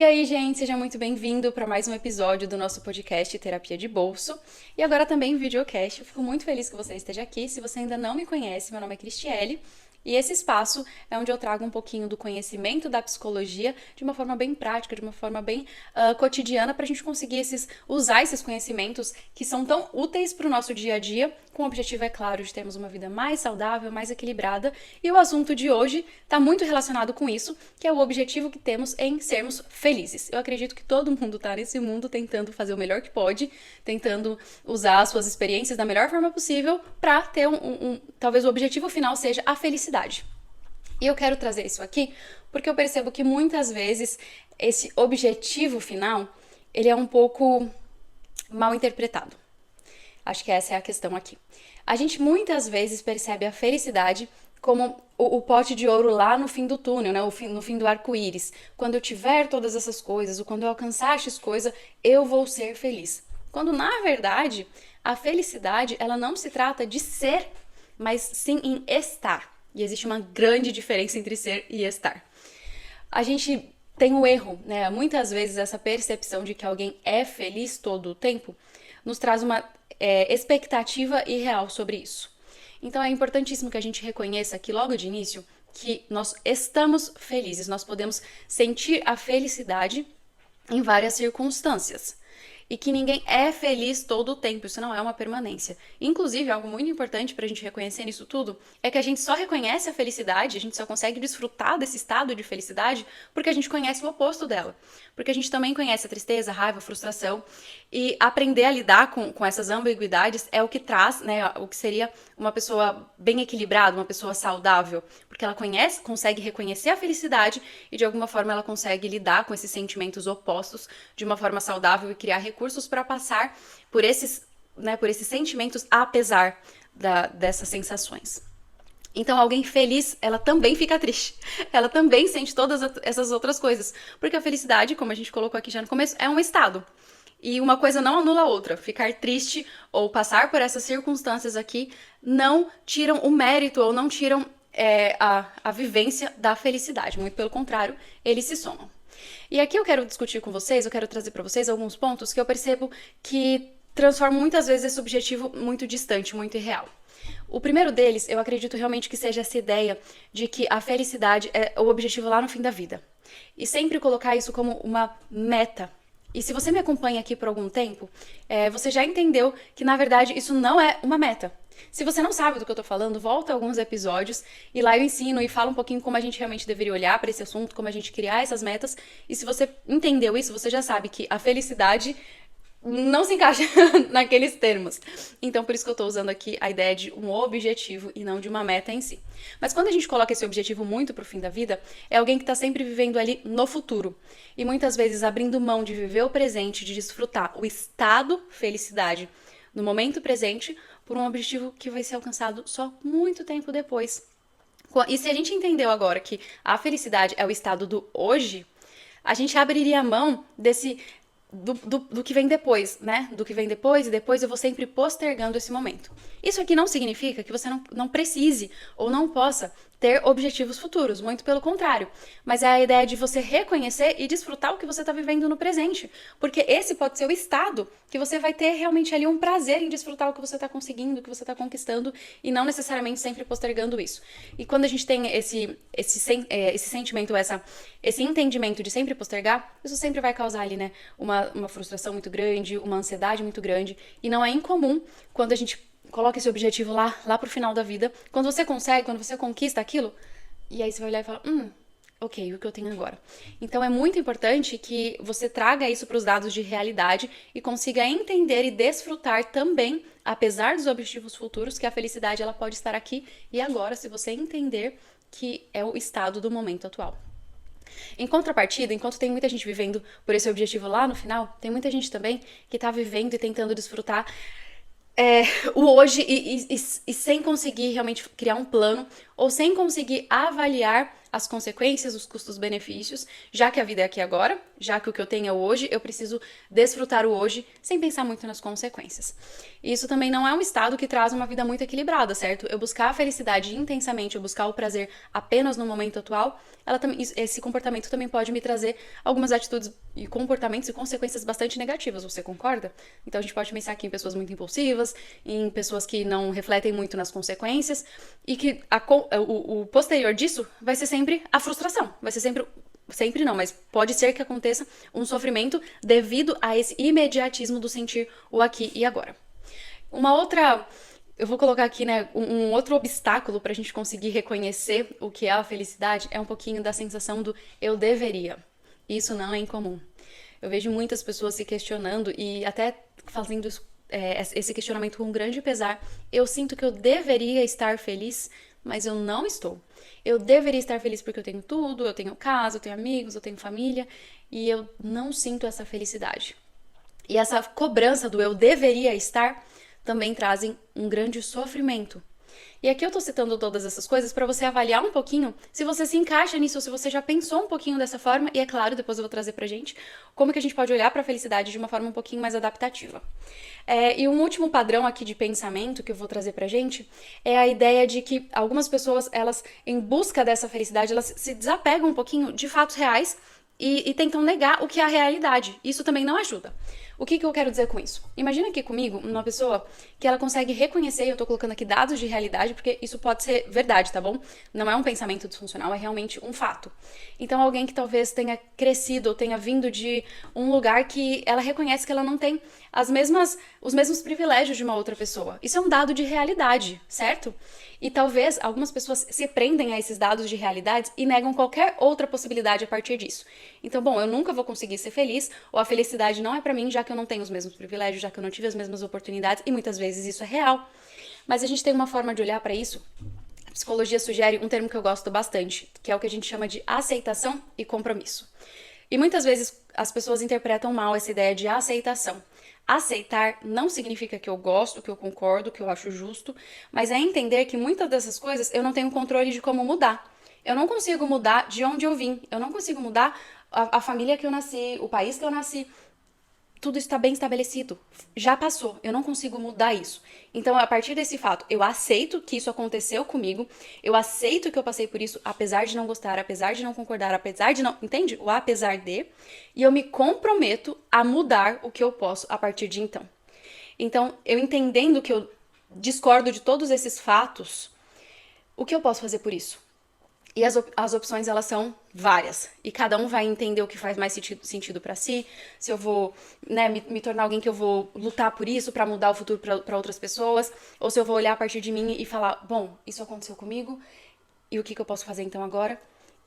E aí, gente, seja muito bem-vindo para mais um episódio do nosso podcast Terapia de Bolso e agora também videocast. Eu fico muito feliz que você esteja aqui. Se você ainda não me conhece, meu nome é Cristiele e esse espaço é onde eu trago um pouquinho do conhecimento da psicologia de uma forma bem prática, de uma forma bem cotidiana, para a gente conseguir usar esses conhecimentos que são tão úteis para o nosso dia a dia, com o objetivo, é claro, de termos uma vida mais saudável, mais equilibrada. E o assunto de hoje está muito relacionado com isso, que é o objetivo que temos em sermos felizes. Eu acredito que todo mundo está nesse mundo tentando fazer o melhor que pode, tentando usar as suas experiências da melhor forma possível para ter talvez o objetivo final seja a felicidade. E eu quero trazer isso aqui porque eu percebo que muitas vezes esse objetivo final, ele é um pouco mal interpretado. Acho que essa é a questão aqui. A gente muitas vezes percebe a felicidade como o pote de ouro lá no fim do túnel, né? No fim do arco-íris. Quando eu tiver todas essas coisas, ou quando eu alcançar X coisa, eu vou ser feliz. Quando, na verdade, a felicidade, ela não se trata de ser, mas sim em estar. E existe uma grande diferença entre ser e estar. A gente tem o erro, né? Muitas vezes essa percepção de que alguém é feliz todo o tempo nos traz uma expectativa irreal sobre isso. Então é importantíssimo que a gente reconheça aqui logo de início que nós estamos felizes, nós podemos sentir a felicidade em várias circunstâncias. E que ninguém é feliz todo o tempo, isso não é uma permanência. Inclusive, algo muito importante pra gente reconhecer nisso tudo é que a gente só reconhece a felicidade, a gente só consegue desfrutar desse estado de felicidade porque a gente conhece o oposto dela. Porque a gente também conhece a tristeza, a raiva, a frustração. E aprender a lidar com essas ambiguidades é o que traz, né, o que seria uma pessoa bem equilibrada, uma pessoa saudável. Porque ela consegue reconhecer a felicidade e de alguma forma ela consegue lidar com esses sentimentos opostos de uma forma saudável e criar recursos para passar por esses sentimentos apesar dessas sensações. Então, alguém feliz, ela também fica triste. Ela também sente todas essas outras coisas. Porque a felicidade, como a gente colocou aqui já no começo, é um estado. E uma coisa não anula a outra. Ficar triste ou passar por essas circunstâncias aqui não tiram o mérito ou não tiram a vivência da felicidade. Muito pelo contrário, eles se somam. E aqui eu quero discutir com vocês, eu quero trazer para vocês alguns pontos que eu percebo que transformam muitas vezes esse objetivo muito distante, muito irreal. O primeiro deles, eu acredito realmente que seja essa ideia de que a felicidade é o objetivo lá no fim da vida. E sempre colocar isso como uma meta. E se você me acompanha aqui por algum tempo, você já entendeu que, na verdade, isso não é uma meta. Se você não sabe do que eu tô falando, volta a alguns episódios e lá eu ensino e falo um pouquinho como a gente realmente deveria olhar para esse assunto, como a gente criar essas metas. E se você entendeu isso, você já sabe que a felicidade não se encaixa naqueles termos. Então, por isso que eu tô usando aqui a ideia de um objetivo e não de uma meta em si. Mas quando a gente coloca esse objetivo muito pro fim da vida, é alguém que tá sempre vivendo ali no futuro. E muitas vezes abrindo mão de viver o presente, de desfrutar o estado felicidade no momento presente, por um objetivo que vai ser alcançado só muito tempo depois. E se a gente entendeu agora que a felicidade é o estado do hoje, a gente abriria mão do que vem depois, né? Do que vem depois, e depois eu vou sempre postergando esse momento. Isso aqui não significa que você não precise ou não possa ter objetivos futuros, muito pelo contrário. Mas é a ideia de você reconhecer e desfrutar o que você está vivendo no presente. Porque esse pode ser o estado que você vai ter realmente ali um prazer em desfrutar o que você está conseguindo, o que você está conquistando, e não necessariamente sempre postergando isso. E quando a gente tem esse sentimento, esse entendimento de sempre postergar, isso sempre vai causar ali, né, uma frustração muito grande, uma ansiedade muito grande. E não é incomum quando a gente coloca esse objetivo lá pro final da vida. Quando você consegue, quando você conquista aquilo, e aí você vai olhar e falar, ok, o que eu tenho agora? Então é muito importante que você traga isso para os dados de realidade e consiga entender e desfrutar também, apesar dos objetivos futuros, que a felicidade ela pode estar aqui e agora, se você entender que é o estado do momento atual. Em contrapartida, enquanto tem muita gente vivendo por esse objetivo lá no final, tem muita gente também que tá vivendo e tentando desfrutar o hoje e sem conseguir realmente criar um plano ou sem conseguir avaliar as consequências, os custos-benefícios, já que a vida é aqui e agora, já que o que eu tenho é hoje, eu preciso desfrutar o hoje sem pensar muito nas consequências. E isso também não é um estado que traz uma vida muito equilibrada, certo? Eu buscar a felicidade intensamente, eu buscar o prazer apenas no momento atual, esse comportamento também pode me trazer algumas atitudes e comportamentos e consequências bastante negativas, você concorda? Então a gente pode pensar aqui em pessoas muito impulsivas, em pessoas que não refletem muito nas consequências, e que o posterior disso vai ser sempre a frustração, vai ser sempre não, mas pode ser que aconteça um sofrimento devido a esse imediatismo do sentir o aqui e agora. Eu vou colocar aqui, né, um outro obstáculo para a gente conseguir reconhecer o que é a felicidade é um pouquinho da sensação do eu deveria. Isso não é incomum. Eu vejo muitas pessoas se questionando e até fazendo esse questionamento com um grande pesar. Eu sinto que eu deveria estar feliz, mas eu não estou. Eu deveria estar feliz porque eu tenho tudo, eu tenho casa, eu tenho amigos, eu tenho família, e eu não sinto essa felicidade. E essa cobrança do eu deveria estar também trazem um grande sofrimento. E aqui eu tô citando todas essas coisas para você avaliar um pouquinho se você se encaixa nisso, ou se você já pensou um pouquinho dessa forma, e é claro, depois eu vou trazer pra gente como que a gente pode olhar para a felicidade de uma forma um pouquinho mais adaptativa. E um último padrão aqui de pensamento que eu vou trazer pra gente é a ideia de que algumas pessoas, elas, em busca dessa felicidade, elas se desapegam um pouquinho de fatos reais e tentam negar o que é a realidade. Isso também não ajuda. O que eu quero dizer com isso? Imagina aqui comigo uma pessoa que ela consegue reconhecer, eu tô colocando aqui dados de realidade, porque isso pode ser verdade, tá bom? Não é um pensamento disfuncional, é realmente um fato. Então alguém que talvez tenha crescido ou tenha vindo de um lugar que ela reconhece que ela não tem os mesmos privilégios de uma outra pessoa. Isso é um dado de realidade, certo? E talvez algumas pessoas se prendem a esses dados de realidade e negam qualquer outra possibilidade a partir disso. Então, bom, eu nunca vou conseguir ser feliz, ou a felicidade não é pra mim, já que eu não tenho os mesmos privilégios, já que eu não tive as mesmas oportunidades, e muitas vezes isso é real. Mas a gente tem uma forma de olhar pra isso. A psicologia sugere um termo que eu gosto bastante, que é o que a gente chama de aceitação e compromisso. E muitas vezes as pessoas interpretam mal essa ideia de aceitação. Aceitar não significa que eu gosto, que eu concordo, que eu acho justo, mas é entender que muitas dessas coisas eu não tenho controle de como mudar. Eu não consigo mudar de onde eu vim, eu não consigo mudar a família que eu nasci, o país que eu nasci. Tudo está bem estabelecido, já passou, eu não consigo mudar isso. Então, a partir desse fato, eu aceito que isso aconteceu comigo, eu aceito que eu passei por isso, apesar de não gostar, apesar de não concordar, apesar de não... Entende? O apesar de... E eu me comprometo a mudar o que eu posso a partir de então. Então, eu entendendo que eu discordo de todos esses fatos, o que eu posso fazer por isso? E as opções, elas são várias. E cada um vai entender o que faz mais sentido pra si. Se eu vou, né, me tornar alguém que eu vou lutar por isso, pra mudar o futuro pra outras pessoas. Ou se eu vou olhar a partir de mim e falar, bom, isso aconteceu comigo, e o que eu posso fazer então agora?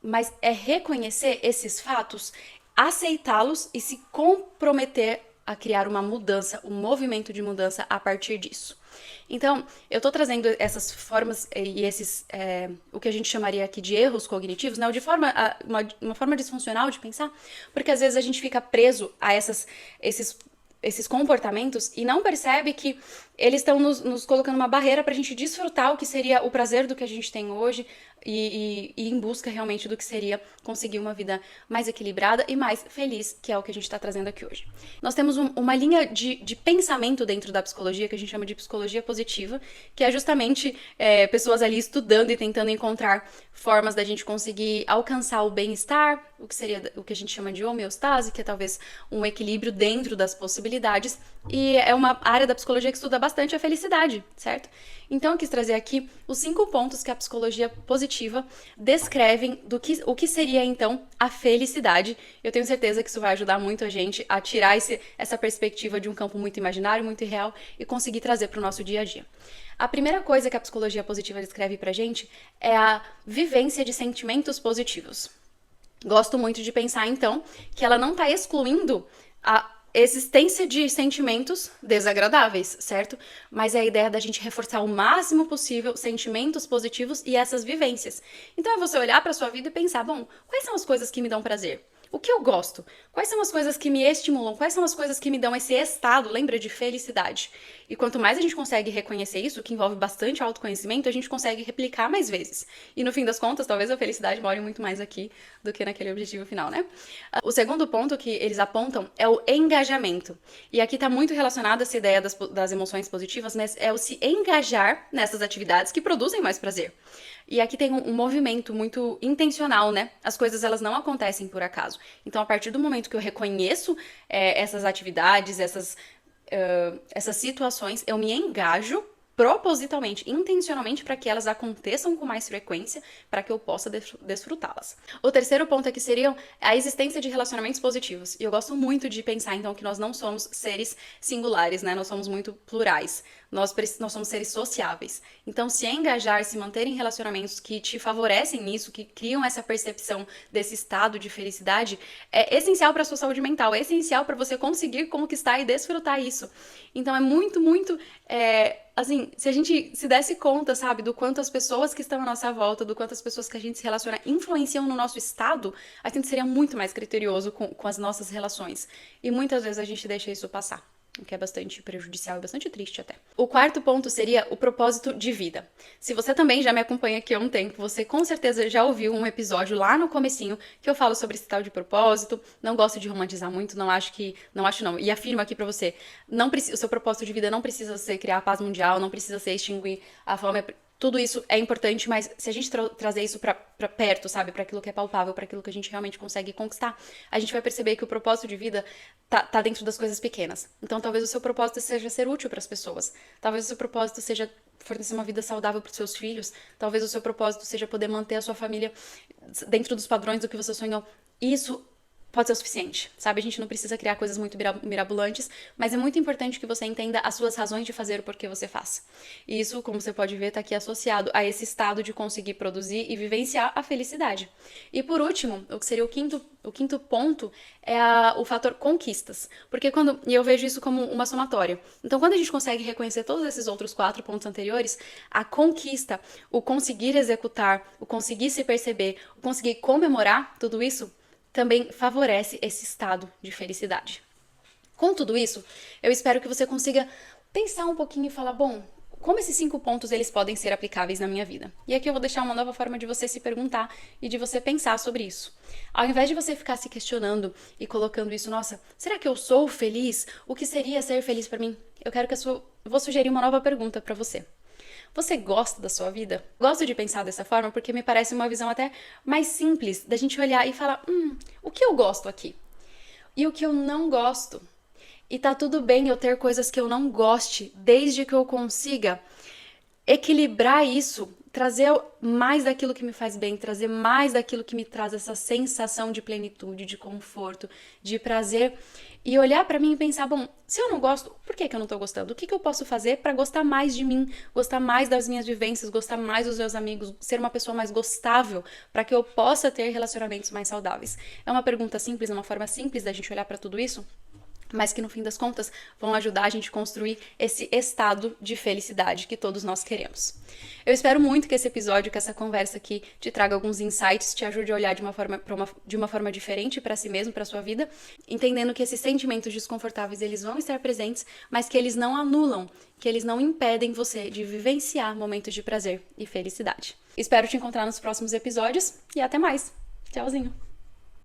Mas é reconhecer esses fatos, aceitá-los e se comprometer a criar uma mudança, um movimento de mudança a partir disso. Então, eu tô trazendo essas formas e o que a gente chamaria aqui de erros cognitivos, né? Uma forma disfuncional de pensar, porque às vezes a gente fica preso a esses comportamentos e não percebe que eles estão nos colocando uma barreira pra gente desfrutar o que seria o prazer do que a gente tem hoje e em busca realmente do que seria conseguir uma vida mais equilibrada e mais feliz, que é o que a gente está trazendo aqui hoje. Nós temos uma linha de pensamento dentro da psicologia que a gente chama de psicologia positiva, que é justamente pessoas ali estudando e tentando encontrar formas da gente conseguir alcançar o bem-estar, o que seria o que a gente chama de homeostase, que é talvez um equilíbrio dentro das possibilidades, e é uma área da psicologia que estuda bastante a felicidade, certo? Então eu quis trazer aqui os 5 pontos que a psicologia positiva descrevem o que seria então a felicidade. Eu tenho certeza que isso vai ajudar muito a gente a tirar essa perspectiva de um campo muito imaginário, muito irreal e conseguir trazer para o nosso dia a dia. A primeira coisa que a psicologia positiva descreve pra gente é a vivência de sentimentos positivos. Gosto muito de pensar, então, que ela não está excluindo a existência de sentimentos desagradáveis, certo? Mas é a ideia da gente reforçar o máximo possível sentimentos positivos e essas vivências. Então é você olhar para sua vida e pensar, bom, quais são as coisas que me dão prazer? o que eu gosto? Quais são as coisas que me estimulam? Quais são as coisas que me dão esse estado, lembra, de felicidade? E quanto mais a gente consegue reconhecer isso, que envolve bastante autoconhecimento, a gente consegue replicar mais vezes. E no fim das contas, talvez a felicidade more muito mais aqui do que naquele objetivo final, né? O segundo ponto que eles apontam é o engajamento. E aqui está muito relacionado essa ideia das emoções positivas, mas é o se engajar nessas atividades que produzem mais prazer. E aqui tem um movimento muito intencional, né? As coisas, elas não acontecem por acaso. Então, a partir do momento que eu reconheço essas atividades, essas situações, eu me engajo propositalmente, intencionalmente, para que elas aconteçam com mais frequência, para que eu possa desfrutá-las. O terceiro ponto aqui seria a existência de relacionamentos positivos. E eu gosto muito de pensar, então, que nós não somos seres singulares, né? Nós somos muito plurais. Nós somos seres sociáveis. Então, se engajar, se manter em relacionamentos que te favorecem nisso, que criam essa percepção desse estado de felicidade, é essencial para a sua saúde mental, é essencial para você conseguir conquistar e desfrutar isso. Então, é muito, muito... assim, se a gente se desse conta, sabe, do quanto as pessoas que estão à nossa volta, do quanto as pessoas que a gente se relaciona influenciam no nosso estado, a gente seria muito mais criterioso com as nossas relações. E muitas vezes a gente deixa isso passar, o que é bastante prejudicial e bastante triste até. O quarto ponto seria o propósito de vida. Se você também já me acompanha aqui há um tempo, você com certeza já ouviu um episódio lá no comecinho que eu falo sobre esse tal de propósito. Não gosto de romantizar muito, não, e afirmo aqui pra você, o seu propósito de vida não precisa ser criar a paz mundial, não precisa ser extinguir a fome. Tudo isso é importante, mas se a gente trazer isso pra perto, sabe, pra aquilo que é palpável, pra aquilo que a gente realmente consegue conquistar, a gente vai perceber que o propósito de vida tá dentro das coisas pequenas. Então, talvez o seu propósito seja ser útil pras pessoas. Talvez o seu propósito seja fornecer uma vida saudável pros seus filhos. Talvez o seu propósito seja poder manter a sua família dentro dos padrões do que você sonhou. Isso pode ser o suficiente, sabe? A gente não precisa criar coisas muito mirabolantes, mas é muito importante que você entenda as suas razões de fazer o porquê você faz. E isso, como você pode ver, está aqui associado a esse estado de conseguir produzir e vivenciar a felicidade. E por último, o que seria o quinto ponto é o fator conquistas. Porque e eu vejo isso como uma somatória. Então, quando a gente consegue reconhecer todos esses outros 4 pontos anteriores, a conquista, o conseguir executar, o conseguir se perceber, o conseguir comemorar tudo isso, também favorece esse estado de felicidade. Com tudo isso, eu espero que você consiga pensar um pouquinho e falar, bom, como esses 5 pontos eles podem ser aplicáveis na minha vida? E aqui eu vou deixar uma nova forma de você se perguntar e de você pensar sobre isso. Ao invés de você ficar se questionando e colocando isso, nossa, será que eu sou feliz? O que seria ser feliz para mim? Eu vou sugerir uma nova pergunta para você. Você gosta da sua vida? Gosto de pensar dessa forma porque me parece uma visão até mais simples da gente olhar e falar, o que eu gosto aqui? E o que eu não gosto? E tá tudo bem eu ter coisas que eu não goste, desde que eu consiga equilibrar isso, trazer mais daquilo que me faz bem, trazer mais daquilo que me traz essa sensação de plenitude, de conforto, de prazer, e olhar pra mim e pensar, bom, se eu não gosto, por que eu não tô gostando? O que eu posso fazer pra gostar mais de mim, gostar mais das minhas vivências, gostar mais dos meus amigos, ser uma pessoa mais gostável, pra que eu possa ter relacionamentos mais saudáveis? É uma pergunta simples, é uma forma simples da gente olhar pra tudo isso, mas que no fim das contas vão ajudar a gente a construir esse estado de felicidade que todos nós queremos. Eu espero muito que esse episódio, que essa conversa aqui te traga alguns insights, te ajude a olhar de uma forma diferente para si mesmo, para sua vida, entendendo que esses sentimentos desconfortáveis eles vão estar presentes, mas que eles não anulam, que eles não impedem você de vivenciar momentos de prazer e felicidade. Espero te encontrar nos próximos episódios e até mais. Tchauzinho!